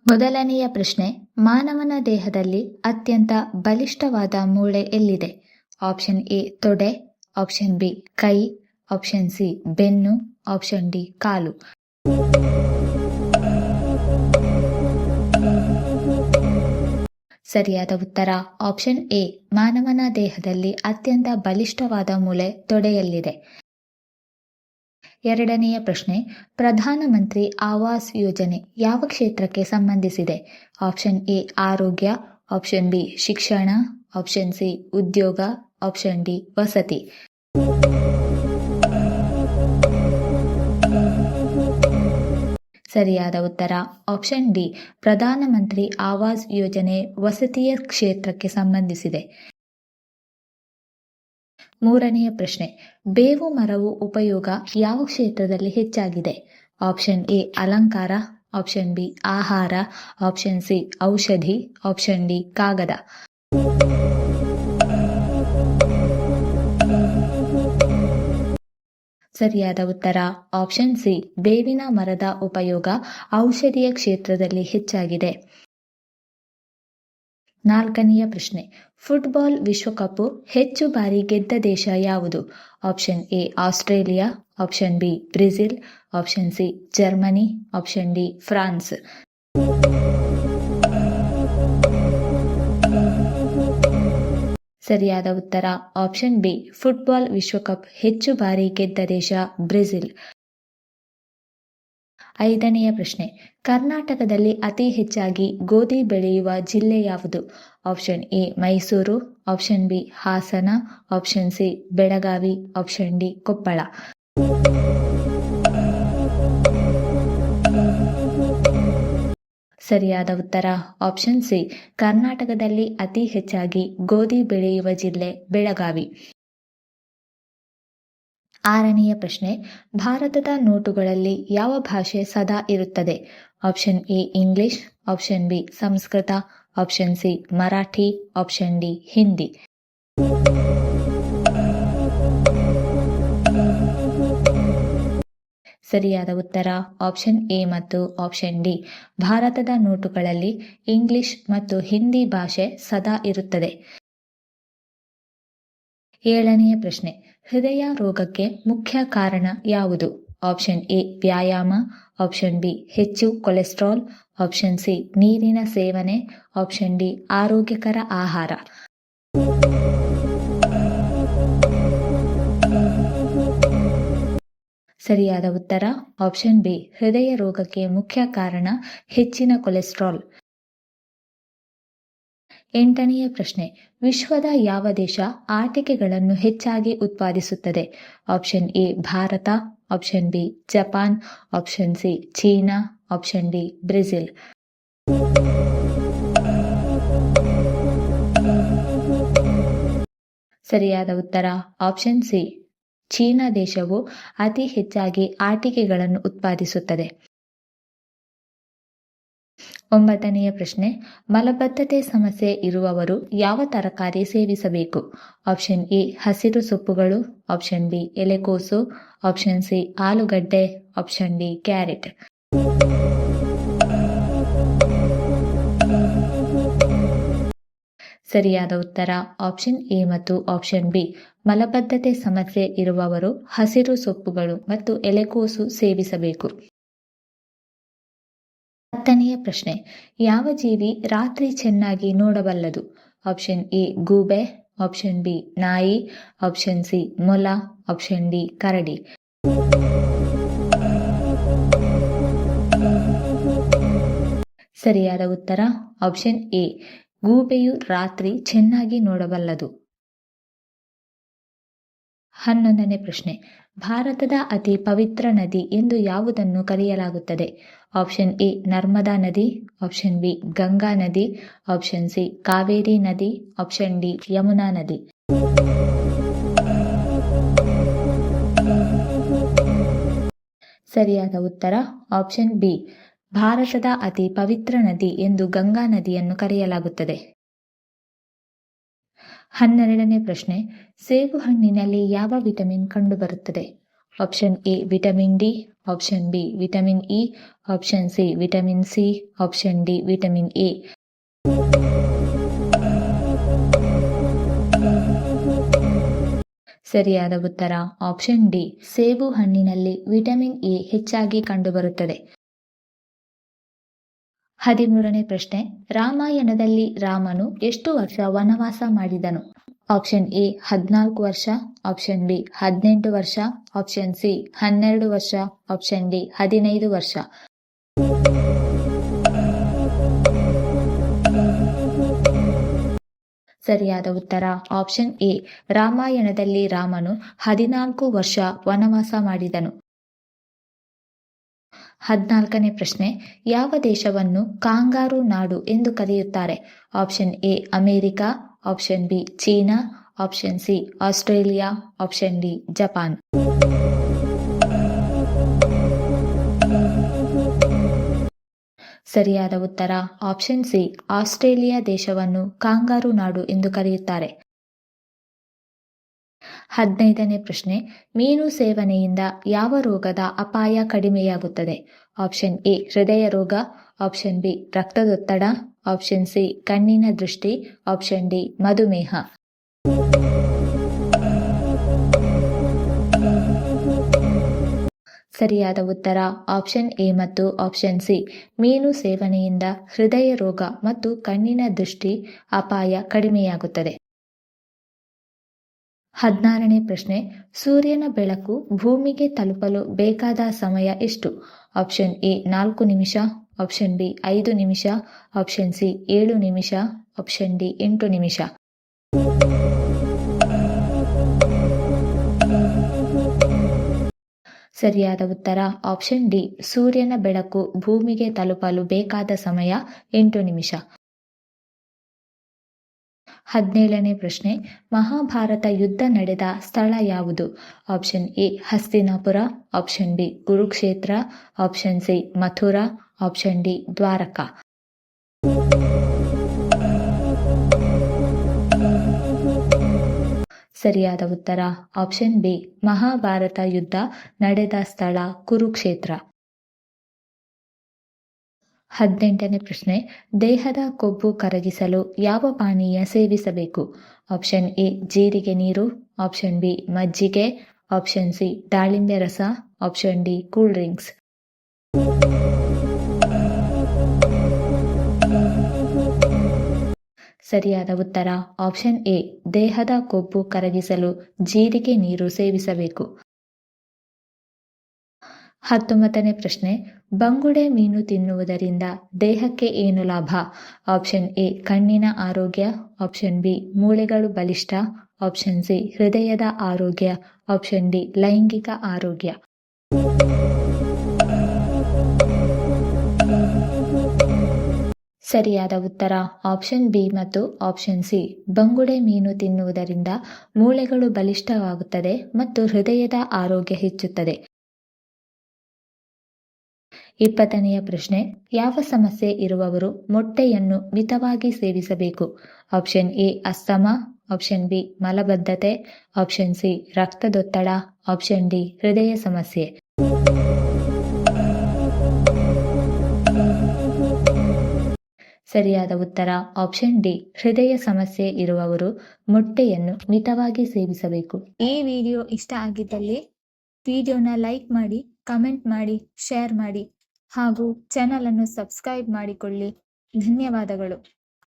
ಮೊದಲನೆಯ ಪ್ರಶ್ನೆ, ಮಾನವನ ದೇಹದಲ್ಲಿ ಅತ್ಯಂತ ಬಲಿಷ್ಠವಾದ ಮೂಳೆ ಎಲ್ಲಿದೆ? ಆಪ್ಷನ್ ಎ ತೊಡೆ, ಆಪ್ಷನ್ ಬಿ ಕೈ, ಆಪ್ಷನ್ ಸಿ ಬೆನ್ನು, ಆಪ್ಷನ್ ಡಿ ಕಾಲು. ಸರಿಯಾದ ಉತ್ತರ ಆಪ್ಷನ್ ಎ. ಮಾನವನ ದೇಹದಲ್ಲಿ ಅತ್ಯಂತ ಬಲಿಷ್ಠವಾದ ಮೂಳೆ ತೊಡೆಯಲ್ಲಿದೆ. ಎರಡನೆಯ ಪ್ರಶ್ನೆ, ಪ್ರಧಾನಮಂತ್ರಿ ಆವಾಸ್ ಯೋಜನೆ ಯಾವ ಕ್ಷೇತ್ರಕ್ಕೆ ಸಂಬಂಧಿಸಿದೆ? ಆಪ್ಷನ್ ಎ ಆರೋಗ್ಯ, ಆಪ್ಷನ್ ಬಿ ಶಿಕ್ಷಣ, ಆಪ್ಷನ್ ಸಿ ಉದ್ಯೋಗ, ಆಪ್ಷನ್ ಡಿ ವಸತಿ. ಸರಿಯಾದ ಉತ್ತರ ಆಪ್ಷನ್ ಡಿ. ಪ್ರಧಾನಮಂತ್ರಿ ಆವಾಸ್ ಯೋಜನೆ ವಸತಿಯ ಕ್ಷೇತ್ರಕ್ಕೆ ಸಂಬಂಧಿಸಿದೆ. ಮೂರನೆಯ ಪ್ರಶ್ನೆ, ಬೇವು ಮರವು ಉಪಯೋಗ ಯಾವ ಕ್ಷೇತ್ರದಲ್ಲಿ ಹೆಚ್ಚಾಗಿದೆ? ಆಪ್ಷನ್ ಎ ಅಲಂಕಾರ, ಆಪ್ಷನ್ ಬಿ ಆಹಾರ, ಆಪ್ಷನ್ ಸಿ ಔಷಧಿ, ಆಪ್ಷನ್ ಡಿ ಕಾಗದ. ಸರಿಯಾದ ಉತ್ತರ ಆಪ್ಷನ್ ಸಿ. ಬೇವಿನ ಮರದ ಉಪಯೋಗ ಔಷಧೀಯ ಕ್ಷೇತ್ರದಲ್ಲಿ ಹೆಚ್ಚಾಗಿದೆ. ನಾಲ್ಕನೆಯ ಪ್ರಶ್ನೆ, ಫುಟ್ಬಾಲ್ ವಿಶ್ವಕಪ್ ಹೆಚ್ಚು ಬಾರಿ ಗೆದ್ದ ದೇಶ ಯಾವುದು? Option A Australia, option B Brazil, option C Germany, option D France. ಸರಿಯಾದ ಉತ್ತರ ಆಪ್ಷನ್ ಬಿ. ಫುಟ್ಬಾಲ್ ವಿಶ್ವಕಪ್ ಹೆಚ್ಚು ಬಾರಿ ಗೆದ್ದ ದೇಶ ಬ್ರೆಜಿಲ್. ಐದನೆಯ ಪ್ರಶ್ನೆ, ಕರ್ನಾಟಕದಲ್ಲಿ ಅತಿ ಹೆಚ್ಚಾಗಿ ಗೋಧಿ ಬೆಳೆಯುವ ಜಿಲ್ಲೆ ಯಾವುದು? Option A Mysuru, option B Hassan, option C Belagavi, option D Koppal. ಸರಿಯಾದ ಉತ್ತರ ಆಪ್ಷನ್ ಸಿ. ಕರ್ನಾಟಕದಲ್ಲಿ ಅತಿ ಹೆಚ್ಚಾಗಿ ಗೋಧಿ ಬೆಳೆಯುವ ಜಿಲ್ಲೆ ಬೆಳಗಾವಿ. ಆರನೆಯ ಪ್ರಶ್ನೆ, ಭಾರತದ ನೋಟುಗಳಲ್ಲಿ ಯಾವ ಭಾಷೆ ಸದಾ ಇರುತ್ತದೆ? Option A English, option B Sanskrit, option C Marathi, option D Hindi. ಸರಿಯಾದ ಉತ್ತರ ಆಪ್ಷನ್ ಎ ಮತ್ತು ಆಪ್ಷನ್ ಡಿ. ಭಾರತದ ನೋಟುಗಳಲ್ಲಿ ಇಂಗ್ಲಿಷ್ ಮತ್ತು ಹಿಂದಿ ಭಾಷೆ ಸದಾ ಇರುತ್ತದೆ. ಏಳನೆಯ ಪ್ರಶ್ನೆ, ಹೃದಯ ರೋಗಕ್ಕೆ ಮುಖ್ಯ ಕಾರಣ ಯಾವುದು? ಆಪ್ಷನ್ ಎ ವ್ಯಾಯಾಮ, ಆಪ್ಷನ್ ಬಿ ಹೆಚ್ಚು ಕೊಲೆಸ್ಟ್ರಾಲ್, ಆಪ್ಷನ್ ಸಿ ನೀರಿನ ಸೇವನೆ, ಆಪ್ಷನ್ ಡಿ ಆರೋಗ್ಯಕರ ಆಹಾರ. ಸರಿಯಾದ ಉತ್ತರ ಆಪ್ಷನ್ ಬಿ. ಹೃದಯ ರೋಗಕ್ಕೆ ಮುಖ್ಯ ಕಾರಣ ಹೆಚ್ಚಿನ ಕೊಲೆಸ್ಟ್ರಾಲ್. ಎಂಟನೆಯ ಪ್ರಶ್ನೆ, ವಿಶ್ವದ ಯಾವ ದೇಶ ಆಟಿಕೆಗಳನ್ನು ಹೆಚ್ಚಾಗಿ ಉತ್ಪಾದಿಸುತ್ತದೆ? Option A Bharat, option B Japan, option C China, option D Brazil. ಸರಿಯಾದ ಉತ್ತರ ಆಪ್ಷನ್ ಸಿ. ಚೀನಾ ದೇಶವು ಅತಿ ಹೆಚ್ಚಾಗಿ ಆಟಿಕೆಗಳನ್ನು ಉತ್ಪಾದಿಸುತ್ತದೆ. ಒಂಬತ್ತನೆಯ ಪ್ರಶ್ನೆ, ಮಲಬದ್ಧತೆ ಸಮಸ್ಯೆ ಇರುವವರು ಯಾವ ತರಕಾರಿ ಸೇವಿಸಬೇಕು? ಆಪ್ಷನ್ ಎ ಹಸಿರು ಸೊಪ್ಪುಗಳು, ಆಪ್ಷನ್ ಬಿ ಎಲೆಕೋಸು, ಆಪ್ಷನ್ ಸಿ ಆಲೂಗಡ್ಡೆ, ಆಪ್ಷನ್ ಡಿ ಕ್ಯಾರೆಟ್. ಸರಿಯಾದ ಉತ್ತರ ಆಪ್ಷನ್ ಎ ಮತ್ತು ಆಪ್ಷನ್ ಬಿ. ಮಲಬದ್ಧತೆ ಸಮಸ್ಯೆ ಇರುವವರು ಹಸಿರು ಸೊಪ್ಪುಗಳು ಮತ್ತು ಎಲೆಕೋಸು ಸೇವಿಸಬೇಕು. ಹತ್ತನೆಯ ಪ್ರಶ್ನೆ, ಯಾವ ಜೀವಿ ರಾತ್ರಿ ಚೆನ್ನಾಗಿ ನೋಡಬಲ್ಲದು? ಆಪ್ಷನ್ ಎ ಗೂಬೆ, ಆಪ್ಷನ್ ಬಿ ನಾಯಿ, ಆಪ್ಷನ್ ಸಿ ಮೊಲ, ಆಪ್ಷನ್ ಡಿ ಕರಡಿ. ಸರಿಯಾದ ಉತ್ತರ ಆಪ್ಷನ್ ಎ. ಗೂಬೆಯು ರಾತ್ರಿ ಚೆನ್ನಾಗಿ ನೋಡಬಲ್ಲದು. 11ನೇ ಪ್ರಶ್ನೆ, ಭಾರತದ ಅತಿ ಪವಿತ್ರ ನದಿ ಎಂದು ಯಾವುದನ್ನು ಕರೆಯಲಾಗುತ್ತದೆ? ಆಪ್ಷನ್ ಎ ನರ್ಮದಾ ನದಿ, ಆಪ್ಷನ್ ಬಿ ಗಂಗಾ ನದಿ, ಆಪ್ಷನ್ ಸಿ ಕಾವೇರಿ ನದಿ, ಆಪ್ಷನ್ ಡಿ ಯಮುನಾ ನದಿ. ಸರಿಯಾದ ಉತ್ತರ ಆಪ್ಷನ್ ಬಿ. ಭಾರತದ ಅತಿ ಪವಿತ್ರ ನದಿ ಎಂದು ಗಂಗಾ ನದಿಯನ್ನು ಕರೆಯಲಾಗುತ್ತದೆ. 12ನೇ ಪ್ರಶ್ನೆ, ಸೇಬು ಹಣ್ಣಿನಲ್ಲಿ ಯಾವ ವಿಟಮಿನ್ ಕಂಡುಬರುತ್ತದೆ? Option A vitamin D, option B vitamin E, option C vitamin C, option D vitamin A. ಸರಿಯಾದ ಉತ್ತರ ಆಪ್ಷನ್ ಡಿ, ಸೇಬು ಹಣ್ಣಿನಲ್ಲಿ ವಿಟಮಿನ್ ಎ ಹೆಚ್ಚಾಗಿ ಕಂಡುಬರುತ್ತದೆ. 13ನೇ ಪ್ರಶ್ನೆ, ರಾಮಾಯಣದಲ್ಲಿ ರಾಮನು ಎಷ್ಟು ವರ್ಷ ವನವಾಸ ಮಾಡಿದನು? ಆಪ್ಷನ್ ಎ 14 ವರ್ಷ, ಆಪ್ಷನ್ ಬಿ 18 ವರ್ಷ, ಆಪ್ಷನ್ ಸಿ 12 ವರ್ಷ, ಆಪ್ಷನ್ ಡಿ 15 ವರ್ಷ. ಸರಿಯಾದ ಉತ್ತರ ಆಪ್ಷನ್ ಎ, ರಾಮಾಯಣದಲ್ಲಿ ರಾಮನು 14 ವರ್ಷ ವನವಾಸ ಮಾಡಿದನು. 14ನೇ ಪ್ರಶ್ನೆ, ಯಾವ ದೇಶವನ್ನು ಕಾಂಗಾರು ನಾಡು ಎಂದು ಕರೆಯುತ್ತಾರೆ? Option A America, option B China, option C Australia, option D Japan. ಸರಿಯಾದ ಉತ್ತರ ಆಪ್ಷನ್ ಸಿ, ಆಸ್ಟ್ರೇಲಿಯಾ ದೇಶವನ್ನು ಕಾಂಗಾರು ನಾಡು ಎಂದು ಕರೆಯುತ್ತಾರೆ. 15ನೇ ಪ್ರಶ್ನೆ, ಮೀನು ಸೇವನೆಯಿಂದ ಯಾವ ರೋಗದ ಅಪಾಯ ಕಡಿಮೆಯಾಗುತ್ತದೆ? ಆಪ್ಷನ್ ಎ ಹೃದಯ ರೋಗ, ಆಪ್ಷನ್ ಬಿ ರಕ್ತದೊತ್ತಡ, ಆಪ್ಷನ್ ಸಿ ಕಣ್ಣಿನ ದೃಷ್ಟಿ, ಆಪ್ಷನ್ ಡಿ ಮಧುಮೇಹ. ಸರಿಯಾದ ಉತ್ತರ ಆಪ್ಷನ್ ಎ ಮತ್ತು ಆಪ್ಷನ್ ಸಿ, ಮೀನು ಸೇವನೆಯಿಂದ ಹೃದಯ ರೋಗ ಮತ್ತು ಕಣ್ಣಿನ ದೃಷ್ಟಿ ಅಪಾಯ ಕಡಿಮೆಯಾಗುತ್ತದೆ. 16ನೇ ಪ್ರಶ್ನೆ, ಸೂರ್ಯನ ಬೆಳಕು ಭೂಮಿಗೆ ತಲುಪಲು ಬೇಕಾದ ಸಮಯ ಎಷ್ಟು? ಆಪ್ಷನ್ ಎ 4 ನಿಮಿಷ, ಆಪ್ಷನ್ ಬಿ 5 ನಿಮಿಷ, ಆಪ್ಷನ್ ಸಿ 7 ನಿಮಿಷ, ಆಪ್ಷನ್ ಡಿ 8 ನಿಮಿಷ. ಸರಿಯಾದ ಉತ್ತರ ಆಪ್ಷನ್ ಡಿ, ಸೂರ್ಯನ ಬೆಳಕು ಭೂಮಿಗೆ ತಲುಪಲು ಬೇಕಾದ ಸಮಯ 8 ನಿಮಿಷ. 17ನೇ ಪ್ರಶ್ನೆ, ಮಹಾಭಾರತ ಯುದ್ಧ ನಡೆದ ಸ್ಥಳ ಯಾವುದು? Option A Hastinapur, option B Kurukshetra, option C Mathura, option D Dwarka. ಸರಿಯಾದ ಉತ್ತರ ಆಪ್ಷನ್ ಬಿ, ಮಹಾಭಾರತ ಯುದ್ಧ ನಡೆದ ಸ್ಥಳ ಕುರುಕ್ಷೇತ್ರ. 18ನೇ ಪ್ರಶ್ನೆ, ದೇಹದ ಕೊಬ್ಬು ಕರಗಿಸಲು ಯಾವ ಪಾನೀಯ ಸೇವಿಸಬೇಕು? ಆಪ್ಷನ್ ಎ ಜೀರಿಗೆ ನೀರು, ಆಪ್ಷನ್ ಬಿ ಮಜ್ಜಿಗೆ, ಆಪ್ಷನ್ ಸಿ ದಾಳಿಂಬೆ ರಸ, ಆಪ್ಷನ್ ಡಿ ಕೂಲ್ ಡ್ರಿಂಕ್ಸ್. ಸರಿಯಾದ ಉತ್ತರ ಆಪ್ಷನ್ ಎ, ದೇಹದ ಕೊಬ್ಬು ಕರಗಿಸಲು ಜೀರಿಗೆ ನೀರು ಸೇವಿಸಬೇಕು. 19ನೇ ಪ್ರಶ್ನೆ, ಬಂಗುಡೆ ಮೀನು ತಿನ್ನುವುದರಿಂದ ದೇಹಕ್ಕೆ ಏನು ಲಾಭ? ಆಪ್ಷನ್ ಎ ಕಣ್ಣಿನ ಆರೋಗ್ಯ, ಆಪ್ಷನ್ ಬಿ ಮೂಳೆಗಳು ಬಲಿಷ್ಠ, ಆಪ್ಷನ್ ಸಿ ಹೃದಯದ ಆರೋಗ್ಯ, ಆಪ್ಷನ್ ಡಿ ಲೈಂಗಿಕ ಆರೋಗ್ಯ. ಸರಿಯಾದ ಉತ್ತರ ಆಪ್ಷನ್ ಬಿ ಮತ್ತು ಆಪ್ಷನ್ ಸಿ, ಬಂಗುಡೆ ಮೀನು ತಿನ್ನುವುದರಿಂದ ಮೂಳೆಗಳು ಬಲಿಷ್ಠವಾಗುತ್ತದೆ ಮತ್ತು ಹೃದಯದ ಆರೋಗ್ಯ ಹೆಚ್ಚುತ್ತದೆ. 20ನೆಯ ಪ್ರಶ್ನೆ, ಯಾವ ಸಮಸ್ಯೆ ಇರುವವರು ಮೊಟ್ಟೆಯನ್ನು ಮಿತವಾಗಿ ಸೇವಿಸಬೇಕು? Option A asthma, option B ಮಲಬದ್ಧತೆ, ಆಪ್ಷನ್ ಸಿ ರಕ್ತದೊತ್ತಡ, ಆಪ್ಷನ್ ಡಿ ಹೃದಯ ಸಮಸ್ಯೆ. ಸರಿಯಾದ ಉತ್ತರ ಆಪ್ಷನ್ ಡಿ, ಹೃದಯ ಸಮಸ್ಯೆ ಇರುವವರು ಮೊಟ್ಟೆಯನ್ನು ಮಿತವಾಗಿ ಸೇವಿಸಬೇಕು. ಈ ವಿಡಿಯೋ ಇಷ್ಟ ಆಗಿದ್ದಲ್ಲಿ ವಿಡಿಯೋನ ಲೈಕ್ ಮಾಡಿ, ಕಮೆಂಟ್ ಮಾಡಿ, ಶೇರ್ ಮಾಡಿ ಹಾಗೂ ಚಾನಲ್ ಅನ್ನು ಸಬ್ಸ್ಕ್ರೈಬ್ ಮಾಡಿಕೊಳ್ಳಿ. ಧನ್ಯವಾದಗಳು.